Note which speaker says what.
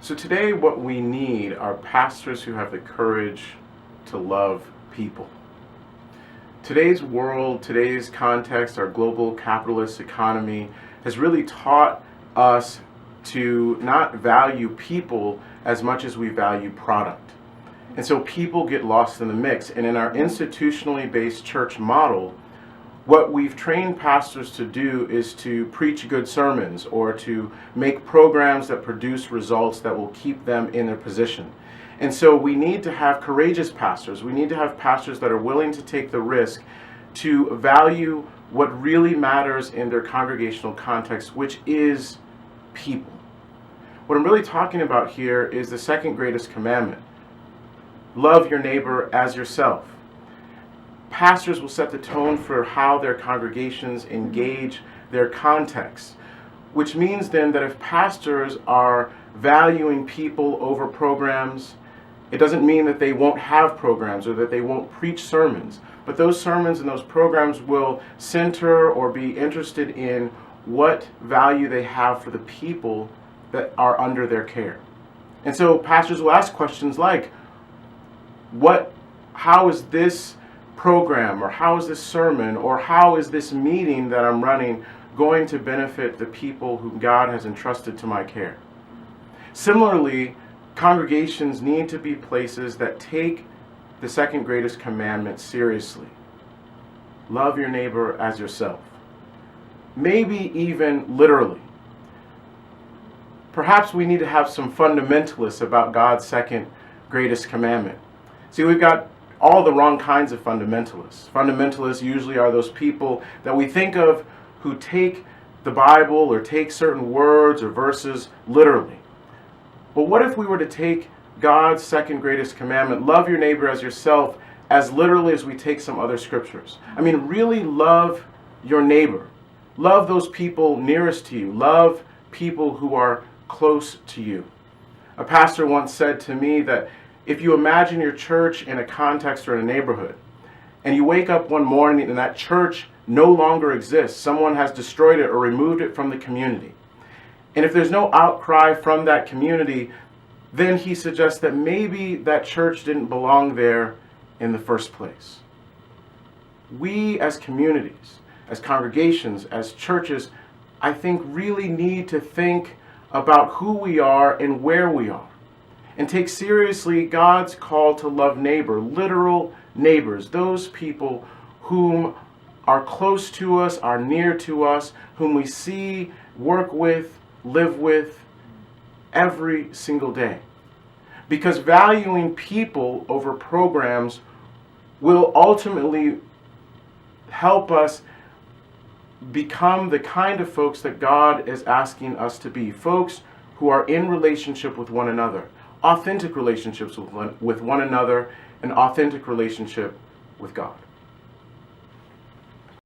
Speaker 1: So today what we need are pastors who have the courage to love people. Today's world, today's context, our global capitalist economy has really taught us to not value people as much as we value product. And so people get lost in the mix. And in our institutionally based church model, what we've trained pastors to do is to preach good sermons or to make programs that produce results that will keep them in their position. And so we need to have courageous pastors. We need to have pastors that are willing to take the risk to value what really matters in their congregational context, which is people. What I'm really talking about here is the second greatest commandment. Love your neighbor as yourself. Pastors will set the tone for how their congregations engage their context, which means then that if pastors are valuing people over programs, it doesn't mean that they won't have programs or that they won't preach sermons, but those sermons and those programs will center or be interested in what value they have for the people that are under their care. And so pastors will ask questions like, how is this program, or how is this sermon, or how is this meeting that I'm running going to benefit the people whom God has entrusted to my care? Similarly, congregations need to be places that take the second greatest commandment seriously. Love your neighbor as yourself. Maybe even literally. Perhaps we need to have some fundamentalists about God's second greatest commandment. See, we've got all the wrong kinds of fundamentalists. Fundamentalists usually are those people that we think of who take the Bible or take certain words or verses literally. But what if we were to take God's second greatest commandment, love your neighbor as yourself, as literally as we take some other scriptures? I mean, really love your neighbor. Love those people nearest to you. Love people who are close to you. A pastor once said to me that if you imagine your church in a context or in a neighborhood, and you wake up one morning and that church no longer exists, someone has destroyed it or removed it from the community, and if there's no outcry from that community, then he suggests that maybe that church didn't belong there in the first place. We as communities, as congregations, as churches, I think really need to think about who we are and where we are, and take seriously God's call to love neighbor, literal neighbors, those people whom are close to us, are near to us, whom we see, work with, live with every single day. Because valuing people over programs will ultimately help us become the kind of folks that God is asking us to be. Folks who are in relationship with one another. Authentic relationships with one another, an authentic relationship with God.